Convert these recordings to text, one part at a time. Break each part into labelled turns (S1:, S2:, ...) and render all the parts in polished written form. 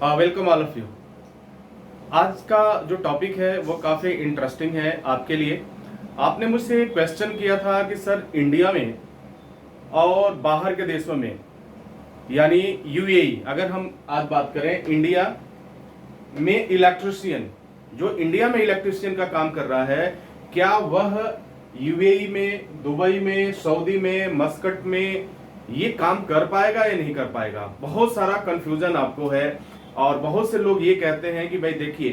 S1: Welcome all of you. आज का जो टॉपिक है वो काफ़ी इंटरेस्टिंग है आपके लिए। आपने मुझसे क्वेश्चन किया था कि सर इंडिया में और बाहर के देशों में यानी यूएई, अगर हम आज बात करें इंडिया में इलेक्ट्रिशियन, जो इंडिया में इलेक्ट्रिशियन का काम कर रहा है, क्या वह यूएई में, दुबई में, सऊदी में, मस्कट में ये काम कर पाएगा या नहीं कर पाएगा। बहुत सारा कंफ्यूजन आपको है और बहुत से लोग ये कहते हैं कि भाई देखिए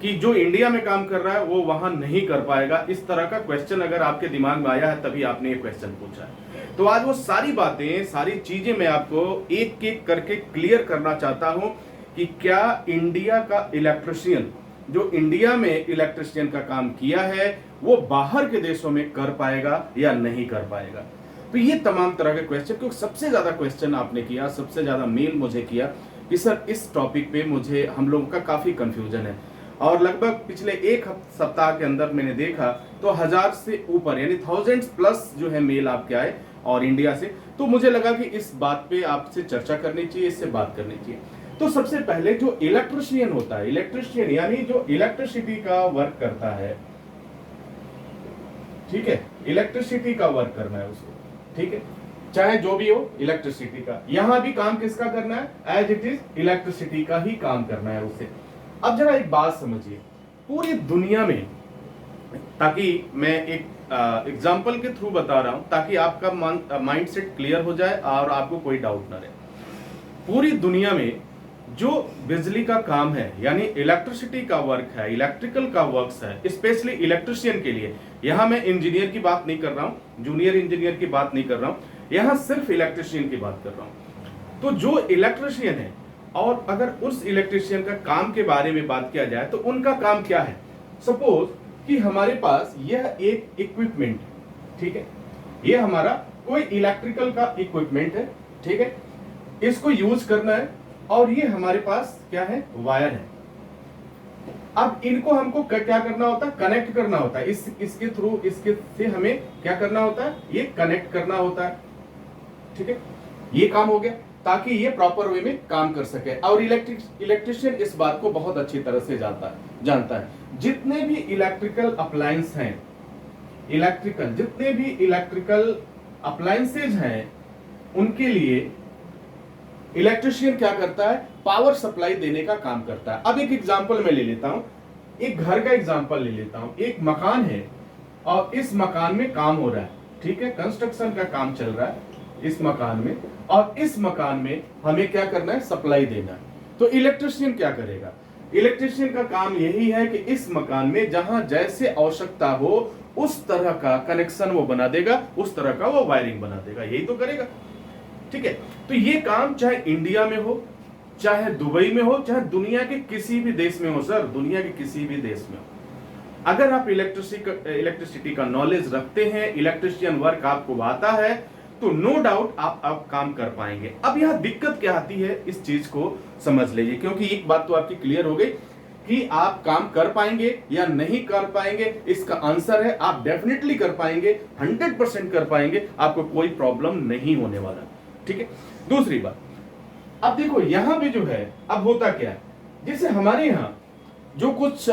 S1: कि जो इंडिया में काम कर रहा है वो वहां नहीं कर पाएगा। इस तरह का क्वेश्चन अगर आपके दिमाग में आया है तभी आपने ये क्वेश्चन पूछा है। तो आज वो सारी बातें, सारी चीजें मैं आपको एक एक करके क्लियर करना चाहता हूं कि क्या इंडिया का इलेक्ट्रिशियन, जो इंडिया में इलेक्ट्रिशियन का काम किया है, वो बाहर के देशों में कर पाएगा या नहीं कर पाएगा। तो ये तमाम तरह के क्वेश्चन, क्योंकि सबसे ज्यादा क्वेश्चन आपने किया, सबसे ज्यादा मेल मुझे किया कि सर इस टॉपिक पे मुझे, हम लोगों का काफी कंफ्यूजन है। और लगभग पिछले एक सप्ताह के अंदर मैंने देखा तो 1000 से ऊपर यानी 1000 प्लस जो है मेल आपके आए और इंडिया से। तो मुझे लगा कि इस बात पे आपसे चर्चा करनी चाहिए, इससे बात करनी चाहिए। तो सबसे पहले जो इलेक्ट्रिशियन होता है, इलेक्ट्रिशियन यानी जो इलेक्ट्रिसिटी का वर्क करता है, ठीक है, इलेक्ट्रिसिटी का वर्क करना है उसको, ठीक है, चाहे जो भी हो इलेक्ट्रिसिटी का। यहां भी काम किसका करना है? एज इट इज इलेक्ट्रिसिटी का ही काम करना है उसे। अब जरा एक बात समझिए, पूरी दुनिया में, ताकि मैं एक एग्जांपल के थ्रू बता रहा हूं ताकि आपका माइंडसेट क्लियर हो जाए और आपको कोई डाउट ना रहे। पूरी दुनिया में जो बिजली का काम है यानी इलेक्ट्रिसिटी का वर्क है, इलेक्ट्रिकल का वर्क्स है, स्पेशली इलेक्ट्रिशियन के लिए, यहां मैं इंजीनियर की बात नहीं कर रहा हूं, जूनियर इंजीनियर की बात नहीं कर रहा हूं, यहां सिर्फ इलेक्ट्रिशियन की बात कर रहा हूं। तो जो इलेक्ट्रिशियन है, और अगर उस इलेक्ट्रिशियन का काम के बारे में बात किया जाए तो उनका काम क्या है। सपोज कि हमारे पास यह एक इक्विपमेंट, ठीक है, ये हमारा कोई इलेक्ट्रिकल का इक्विपमेंट है, ठीक है, इसको यूज करना है और ये हमारे पास क्या है? वायर है। अब इनको हमको क्या करना होता है? कनेक्ट करना होता है। इसके थ्रू, इसके से हमें क्या करना होता है? ये कनेक्ट करना होता है, ठीक है, ये काम हो गया ताकि ये प्रॉपर वे में काम कर सके। और इलेक्ट्रिशियन इस बात को बहुत अच्छी तरह से जानता है। जितने भी इलेक्ट्रिकल अप्लायंस हैं, जितने भी इलेक्ट्रिकल अप्लायंसेज हैं, उनके लिए इलेक्ट्रिशियन क्या करता है? पावर सप्लाई देने का काम करता है। अब एक एग्जांपल मैं ले लेता हूं, एक घर का एग्जांपल ले लेता हूं। एक मकान है और इस मकान में काम हो रहा है, ठीक है, कंस्ट्रक्शन का काम चल रहा है इस मकान में, और इस मकान में हमें क्या करना है? सप्लाई देना है। तो इलेक्ट्रिशियन क्या करेगा? इलेक्ट्रिशियन का काम यही है कि इस मकान में जहां जैसे आवश्यकता हो उस तरह का कनेक्शन वो बना देगा, उस तरह का वो वायरिंग बना देगा, यही तो करेगा, ठीक है। तो ये काम चाहे इंडिया में हो, चाहे दुबई में हो, चाहे दुनिया के किसी भी देश में हो, सर दुनिया के किसी भी देश में हो, अगर आप इलेक्ट्रिसिटी का नॉलेज रखते हैं, इलेक्ट्रिशियन वर्क आपको आता है, तो नो डाउट आप काम कर पाएंगे। अब यहां दिक्कत क्या आती है, इस चीज को समझ लीजिए, क्योंकि एक बात तो आपकी क्लियर हो गई कि आप काम कर पाएंगे या नहीं कर पाएंगे। इसका आंसर है आप डेफिनेटली कर पाएंगे, 100% कर पाएंगे, आपको कोई प्रॉब्लम नहीं होने वाला, ठीक है। दूसरी बात, अब देखो यहां भी जो है, अब होता क्या है, जैसे हमारे यहां जो कुछ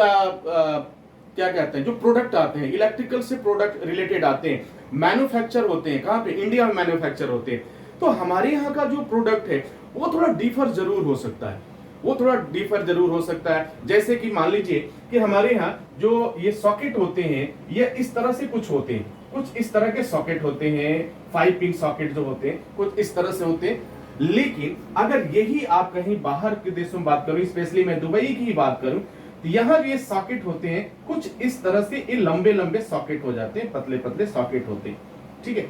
S1: क्या कहते हैं, जो प्रोडक्ट आते हैं, इलेक्ट्रिकल से प्रोडक्ट रिलेटेड आते हैं, मैन्युफैक्चर होते हैं, कहां पे? इंडिया में मैन्युफैक्चर होते हैं। तो हमारे यहाँ का जो प्रोडक्ट है वो थोड़ा डिफर जरूर हो सकता है, वो थोड़ा डिफर जरूर हो सकता है। जैसे कि मान लीजिए कि हमारे यहाँ जो ये सॉकेट होते हैं, ये इस तरह से कुछ होते हैं, कुछ इस तरह के सॉकेट होते हैं, 5 पिन सॉकेट जो होते हैं कुछ इस तरह से होते हैं। लेकिन अगर यही आप कहीं बाहर के देशों में बात करूं, स्पेशली मैं दुबई की बात करूं, तो यहाँ ये सॉकेट होते हैं कुछ इस तरह से, ये लंबे लंबे सॉकेट हो जाते हैं, पतले पतले सॉकेट होते हैं, ठीक है,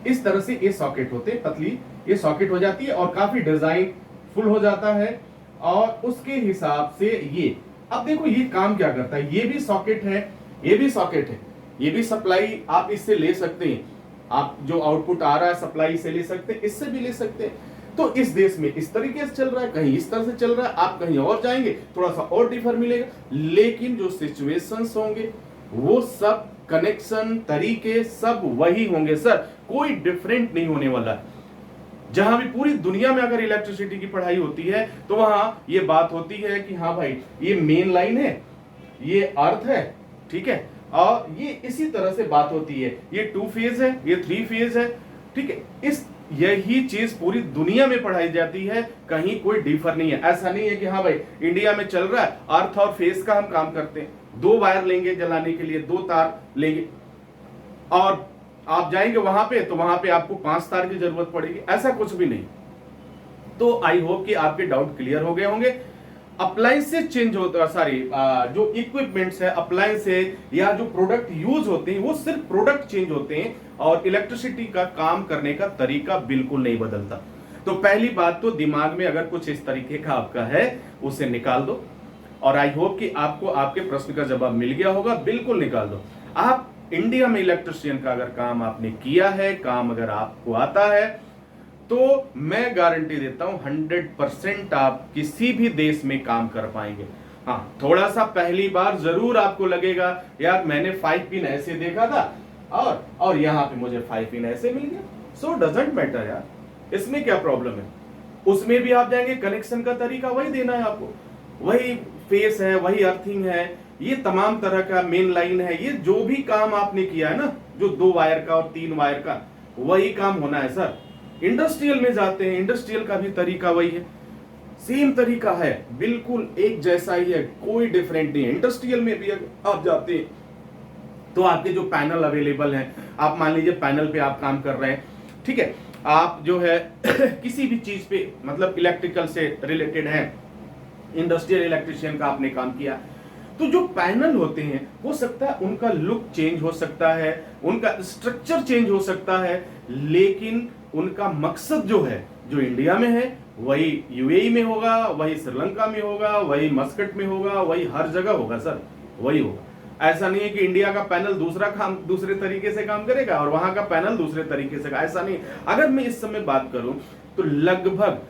S1: इस तरह से ये सॉकेट होते हैं, पतली ये सॉकेट हो जाती है और काफी डिजाइन फुल हो जाता है। और उसके हिसाब से ये, अब देखो ये काम क्या करता है, ये भी सॉकेट है, ये भी सॉकेट है, ये भी सप्लाई आप इससे ले सकते हैं, आप जो आउटपुट आ रहा है सप्लाई से ले सकते हैं, इससे भी ले सकते हैं। तो इस देश में इस तरीके से चल रहा है, कहीं इस तरह से चल रहा है, आप कहीं और जाएंगे थोड़ा सा और डिफर मिलेगा, लेकिन जो सिचुएशंस होंगे वो सब, कनेक्शन तरीके सब वही होंगे सर, कोई डिफरेंट नहीं होने वाला। जहां भी पूरी दुनिया में अगर इलेक्ट्रिसिटी की पढ़ाई होती है तो वहां ये बात होती है कि हाँ भाई ये मेन लाइन है, ये अर्थ है, ठीक है, और ये इसी तरह से बात होती है, ये 2 फेज है, ये 3 फेज है, ठीक है। इस यही चीज पूरी दुनिया में पढ़ाई जाती है, कहीं कोई डिफर नहीं है। ऐसा नहीं है कि हाँ भाई इंडिया में चल रहा है अर्थ और फेस का हम काम करते हैं, 2 वायर लेंगे जलाने के लिए, 2 तार लेंगे और आप जाएंगे वहां पे तो वहां पे आपको 5 तार की जरूरत पड़ेगी, ऐसा कुछ भी नहीं। तो आई होप कि आपके डाउट क्लियर हो गए होंगे। अप्लायंसेस चेंज होता है, सॉरी जो इक्विपमेंट्स है, अप्लायंस है या जो प्रोडक्ट यूज होते हैं वो सिर्फ प्रोडक्ट चेंज होते हैं और इलेक्ट्रिसिटी का काम करने का तरीका बिल्कुल नहीं बदलता। तो पहली बात तो दिमाग में अगर कुछ इस तरीके का आपका है उसे निकाल दो, और आई होप कि आपको आपके प्रश्न का जवाब मिल गया होगा। बिल्कुल निकाल दो। आप इंडिया में इलेक्ट्रिशियन का अगर काम आपने किया है, काम अगर आपको आता है, तो मैं गारंटी देता हूं 100% आप किसी भी देश में काम कर पाएंगे। हाँ, थोड़ा सा पहली बार जरूर आपको लगेगा यार मैंने 5 पिन ऐसे देखा था और यहां पे मुझे 5 पिन ऐसे मिल गया, सो डजंट मैटर यार, इसमें क्या प्रॉब्लम है। उसमें भी आप जाएंगे, कनेक्शन का तरीका वही देना है आपको, वही फेस है, वही अर्थिंग है, ये तमाम तरह का मेन लाइन है, ये जो भी काम आपने किया है ना, जो 2 वायर का और 3 वायर का, वही काम होना है सर। इंडस्ट्रियल में जाते हैं, इंडस्ट्रियल का भी तरीका वही है, सेम तरीका है, बिल्कुल एक जैसा ही है, कोई डिफरेंट नहीं है। इंडस्ट्रियल में भी आप जाते हैं तो आपके जो पैनल अवेलेबल हैं, आप मान लीजिए पैनल पे आप काम कर रहे हैं, ठीक है, आप जो है किसी भी चीज पे मतलब इलेक्ट्रिकल से रिलेटेड है, इंडस्ट्रियल इलेक्ट्रिशियन का आपने काम किया, तो जो पैनल होते हैं हो सकता है उनका लुक चेंज हो सकता है, उनका स्ट्रक्चर चेंज हो सकता है, लेकिन उनका मकसद जो है, जो इंडिया में है वही यूएई में होगा, वही श्रीलंका में होगा, वही मस्कट में होगा, वही हर जगह होगा सर, वही होगा। ऐसा नहीं है कि इंडिया का पैनल दूसरे तरीके से काम करेगा और वहां का पैनल दूसरे तरीके से, ऐसा नहीं। अगर मैं इस समय बात करूं तो लगभग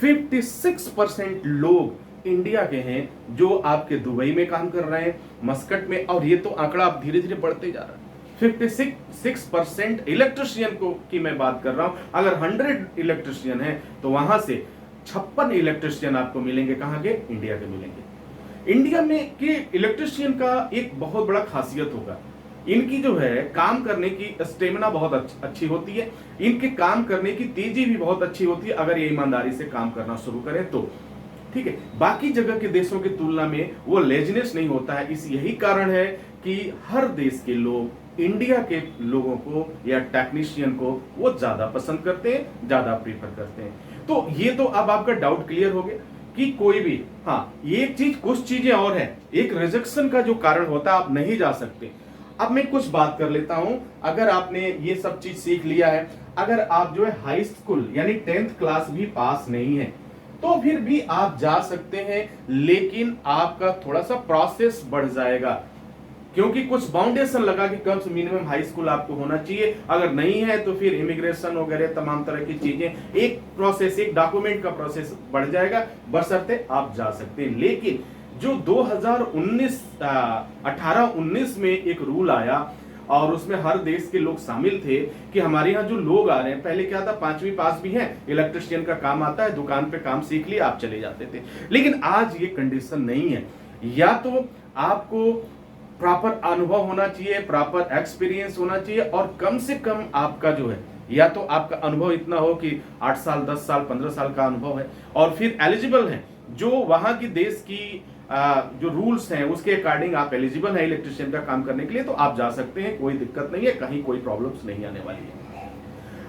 S1: 56% लोग इंडिया के हैं जो आपके दुबई में काम कर रहे हैं, मस्कट में, और ये तो आंकड़ा अब धीरे धीरे बढ़ते जा रहा है। 56% इलेक्ट्रिशियन को की मैं बात कर रहा हूं। अगर 100 इलेक्ट्रिशियन है तो वहां से 56 इलेक्ट्रिशियन आपको मिलेंगे, कहां के? इंडिया के मिलेंगे। इंडिया में के इलेक्ट्रिशियन का एक बहुत बड़ा खासियत होगा, इनकी जो है काम करने की स्टेमिना बहुत अच्छी होती है, इनके काम करने की तेजी भी बहुत अच्छी होती है अगर ये ईमानदारी से काम करना शुरू करें तो, ठीक है। बाकी जगह के देशों की तुलना में वो लेजनेस नहीं होता है। इस यही कारण है कि हर देश के लोग इंडिया के लोगों को या टेक्नीशियन को वो ज्यादा पसंद करते हैं, ज्यादा प्रीफर करते हैं। तो ये तो अब आपका डाउट क्लियर हो गया कि कोई भी, हाँ ये चीज, कुछ चीजें और है, एक रिजेक्शन का जो कारण होता है आप नहीं जा सकते। अब मैं कुछ बात कर लेता हूं, अगर आपने ये सब चीज सीख लिया है, अगर आप जो है हाई स्कूल यानी 10th क्लास भी पास नहीं है तो फिर भी आप जा सकते हैं, लेकिन आपका थोड़ा सा प्रोसेस बढ़ जाएगा, क्योंकि कुछ बाउंडेशन लगा कि कम से मिनिमम हाई स्कूल आपको होना चाहिए। अगर नहीं है तो फिर इमिग्रेशन वगैरह तमाम तरह की चीजें, एक प्रोसेस, एक डॉक्यूमेंट का प्रोसेस बढ़ जाएगा, बशर्ते आप जा सकते हैं। लेकिन जो 2019 18-19 में एक रूल आया और उसमें हर देश के लोग शामिल थे कि हमारे यहाँ जो लोग आ रहे हैं, पहले क्या था 5वीं पास भी हैं, इलेक्ट्रिशियन का काम आता है, दुकान पे काम सीख लिया, आप चले जाते थे। लेकिन आज ये कंडीशन नहीं है, या तो आपको प्रॉपर अनुभव होना चाहिए, प्रॉपर एक्सपीरियंस होना चाहिए, और कम से कम आपका जो है, या तो आपका अनुभव इतना हो कि 8 साल 10 साल 15 साल का अनुभव है, और फिर एलिजिबल है, जो वहां की देश की जो रूल्स हैं उसके अकॉर्डिंग आप एलिजिबल हैं इलेक्ट्रिशियन का काम करने के लिए, तो आप जा सकते हैं, कोई दिक्कत नहीं है, कहीं कोई प्रॉब्लम्स नहीं आने वाली है।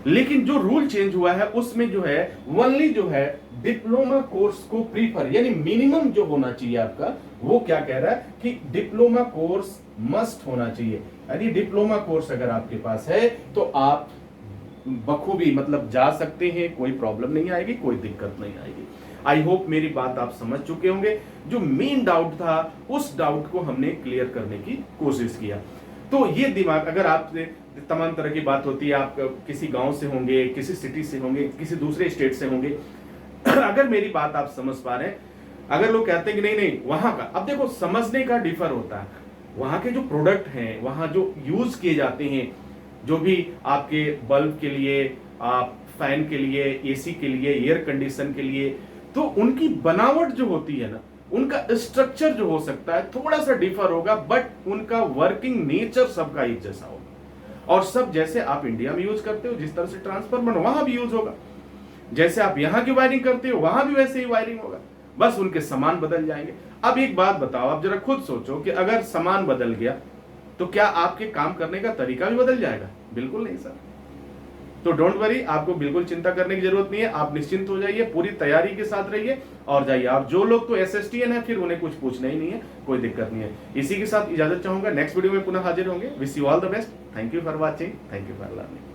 S1: लेकिन जो रूल चेंज हुआ है उसमें जो है ओनली जो है डिप्लोमा कोर्स को प्रीफर, यानी मिनिमम जो होना चाहिए आपका, वो क्या कह रहा है कि डिप्लोमा कोर्स मस्ट होना चाहिए। यदि डिप्लोमा कोर्स अगर आपके पास है तो आप बखूबी मतलब जा सकते हैं, कोई प्रॉब्लम नहीं आएगी, कोई दिक्कत नहीं आएगी। आई होप मेरी बात आप समझ चुके होंगे। जो मेन डाउट था उस डाउट को हमने क्लियर करने की कोशिश किया। तो ये दिमाग, अगर आपसे तमाम तरह की बात होती है, आप किसी गांव से होंगे, किसी सिटी से होंगे, किसी दूसरे स्टेट से होंगे, अगर मेरी बात आप समझ पा रहे हैं, अगर लोग कहते हैं कि नहीं नहीं वहां का, अब देखो समझने का डिफर होता है, वहां के जो प्रोडक्ट हैं, वहां जो यूज किए जाते हैं, जो भी आपके बल्ब के लिए आप फैन के लिए, एसी के लिए, एयर कंडीशन के लिए, तो उनकी बनावट जो होती है ना, उनका स्ट्रक्चर जो हो सकता है थोड़ा सा डिफर होगा, बट उनका वर्किंग नेचर सबका एक जैसा होगा। और सब जैसे आप इंडिया में यूज करते हो, जिस तरह से ट्रांसफार्मर वहां भी यूज होगा, जैसे आप यहां की वायरिंग करते हो वहां भी वैसे ही वायरिंग होगा, बस उनके सामान बदल जाएंगे। अब एक बात बताओ, आप जरा खुद सोचो कि अगर सामान बदल गया तो क्या आपके काम करने का तरीका भी बदल जाएगा? बिल्कुल नहीं सर। तो डोंट वरी, आपको बिल्कुल चिंता करने की जरूरत नहीं है, आप निश्चिंत हो जाइए, पूरी तैयारी के साथ रहिए और जाइए। आप जो लोग तो एसएसटीएन है, फिर उन्हें कुछ पूछना ही नहीं है, कोई दिक्कत नहीं है। इसी के साथ इजाजत चाहूंगा, नेक्स्ट वीडियो में पुनः हाजिर होंगे। Wish you all the best. Thank you for watching, thank you for learning.